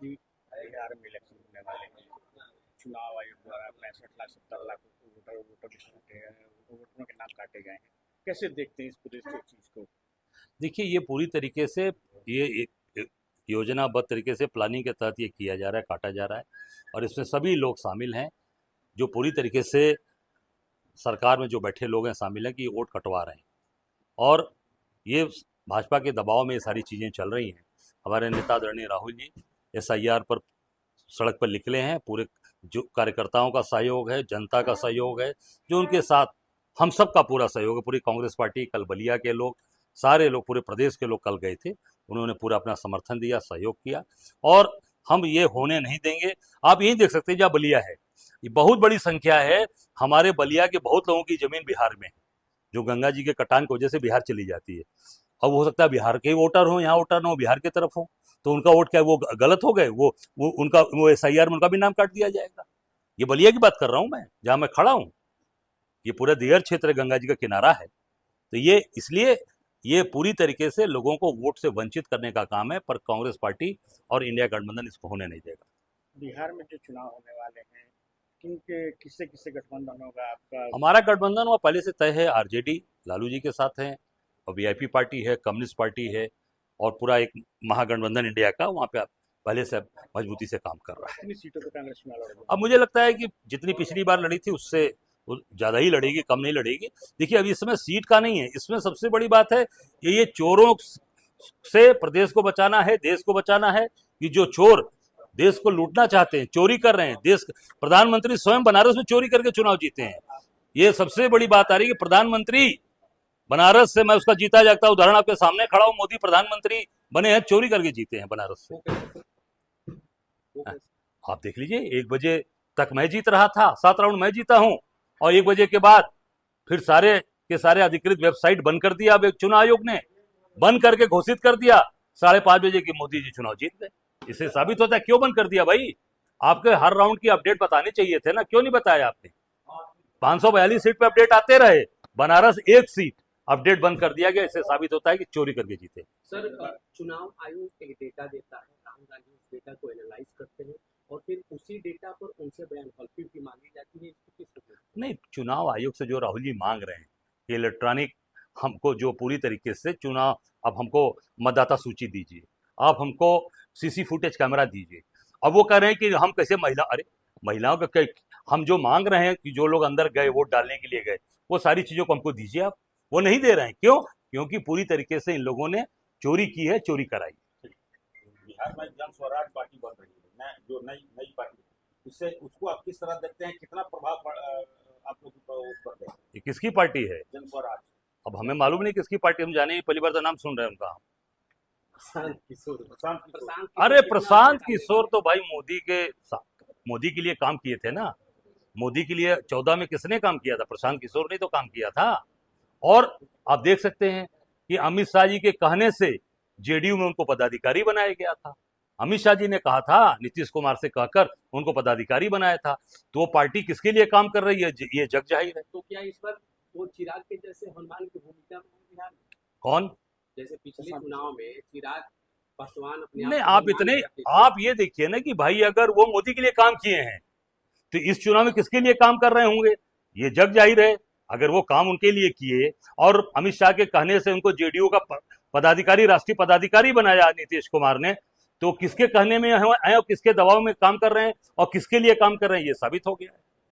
जी, बिहार में इलेक्शन होने वाले हैं। चुनाव आयोग द्वारा 65 लाख 70 लाख वोटर लिस्ट वोटरों के नाम काटे गए हैं। कैसे देखते हैं इस पूरे चीज को? देखिए, ये पूरी तरीके से ये एक योजनाबद्ध तरीके से प्लानिंग के तहत ये किया जा रहा है, काटा जा रहा है। और इसमें सभी लोग शामिल हैं जो पूरी तरीके से सरकार में जो बैठे लोग हैं शामिल हैं कि ये वोट कटवा रहे हैं। और ये भाजपा के दबाव में ये सारी चीज़ें चल रही हैं। हमारे नेता आदरणीय राहुल जी SIR पर सड़क पर निकले हैं। पूरे जो कार्यकर्ताओं का सहयोग है, जनता का सहयोग है, जो उनके साथ हम सब का पूरा सहयोग है। पूरी कांग्रेस पार्टी, कल बलिया के लोग, सारे लोग, पूरे प्रदेश के लोग कल गए थे। उन्होंने पूरा अपना समर्थन दिया, सहयोग किया। और हम ये होने नहीं देंगे। आप यही देख सकते हैं जहाँ बलिया है, ये बहुत बड़ी संख्या है। हमारे बलिया के बहुत लोगों की जमीन बिहार में है, जो गंगा जी के कटान की वजह से बिहार चली जाती है। अब हो सकता है बिहार के ही वोटर हो, यहाँ वोटर ना हो, बिहार की तरफ हो, तो उनका वोट क्या वो गलत हो गए? वो उनका वो SIR में उनका भी नाम काट दिया जाएगा। ये बलिया की बात कर रहा हूँ मैं, जहाँ मैं खड़ा हूँ। ये पूरा दियर क्षेत्र गंगा जी का किनारा है। तो ये इसलिए ये पूरी तरीके से लोगों को वोट से वंचित करने का काम है, पर कांग्रेस पार्टी और इंडिया गठबंधन इसको होने नहीं देगा। बिहार में जो चुनाव होने वाले हैं, किनके किससे किससे गठबंधन होगा आपका? हमारा गठबंधन वो पहले से तय है, RJD लालू जी के साथ है, और VIP पार्टी है, कम्युनिस्ट पार्टी है, और पूरा एक महागठबंधन इंडिया का वहाँ पे पहले से मजबूती से काम कर रहा है। कितनी सीटों पर कांग्रेस चुनाव लड़ेगी? अब मुझे लगता है कि जितनी पिछली बार लड़ी थी उससे ज़्यादा ही लड़ेगी, कम नहीं लड़ेगी। देखिए, अभी इसमें सीट का नहीं है, इसमें सबसे बड़ी बात है कि ये चोरों से प्रदेश को बचाना है, देश को बचाना है। कि जो चोर देश को लूटना चाहते हैं, चोरी कर रहे हैं, देश प्रधानमंत्री स्वयं बनारस में चोरी करके चुनाव जीते हैं। ये सबसे बड़ी बात आ रही है कि प्रधानमंत्री बनारस से, मैं उसका जीता जागता उदाहरण आपके सामने खड़ा हूं, मोदी प्रधानमंत्री बने हैं, चोरी करके जीते हैं बनारस से। आप देख लीजिए, 1 बजे तक मैं जीत रहा था, 7 राउंड मैं जीता हूं, और 1 बजे के बाद फिर सारे के सारे अधिकृत वेबसाइट बंद कर दिया। अब एक चुनाव आयोग ने बंद करके घोषित कर दिया 5:30 बजे की मोदी जी चुनाव जीत गए। इससे साबित होता है क्यों बंद कर दिया भाई। आपके हर राउंड की अपडेट बताने चाहिए थे ना, क्यों नहीं बताया आपने? 542 सीट पे अपडेट आते रहे, बनारस 1 सीट अपडेट बंद कर दिया गया। इससे साबित होता है कि चोरी करके जीते। सर, चुनाव आयोग एक डेटा देता है, राहुल गांधी उस डेटा को एनालाइज करते हैं और फिर उसी डेटा पर उनसे बयान हल्फी भी मांगी जाती है। इसको किस नहीं, चुनाव आयोग से जो राहुल जी मांग रहे हैं कि इलेक्ट्रॉनिक हमको जो पूरी तरीके से चुनाव, अब हमको मतदाता सूची दीजिए, आप हमको CC फुटेज कैमरा दीजिए। अब वो कह रहे हैं कि हम कैसे अरे महिलाओं का क्या, हम जो मांग रहे हैं कि जो लोग अंदर गए वोट डालने के लिए गए, वो सारी चीजों को हमको दीजिए। आप वो नहीं दे रहे हैं, क्यों? क्योंकि पूरी तरीके से इन लोगों ने चोरी की है, चोरी कराई। बिहार में जन स्वराज पार्टी बन रही है, जो नई नई पार्टी, इससे उसको आप किस तरह देखते हैं? कितना प्रभाव आप लोग उस पर देखते हैं? ये किसकी पार्टी है? जन स्वराज। अब हमें मालूम नहीं किसकी पार्टी, हम जाने ही पहली बार तो नाम सुन रहे हैं उनका। अरे प्रशांत किशोर तो भाई मोदी के लिए काम किए थे ना। मोदी के लिए 14 में किसने काम किया था? प्रशांत किशोर ने तो काम किया था। और आप देख सकते हैं कि अमित शाह जी के कहने से JDU में उनको पदाधिकारी बनाया गया था। अमित शाह जी ने कहा था, नीतीश कुमार से कहकर उनको पदाधिकारी बनाया था। तो वो पार्टी किसके लिए काम कर रही है ये जग जाहिर है। तो क्या इस बार वो चिराग के जैसे हनुमान की भूमिका में है बिहार में? कौन? जैसे पिछले चुनाव में चिराग पासवान अपने नहीं, आप ये देखिए ना कि भाई अगर वो मोदी के लिए काम किए हैं तो इस चुनाव में किसके लिए काम कर रहे होंगे? ये जग जाहिर है। अगर वो काम उनके लिए किए और अमित शाह के कहने से उनको JDU का पदाधिकारी, राष्ट्रीय पदाधिकारी बनाया नीतीश कुमार ने, तो किसके कहने में है और किसके दबाव में काम कर रहे हैं और किसके लिए काम कर रहे हैं, ये साबित हो गया है।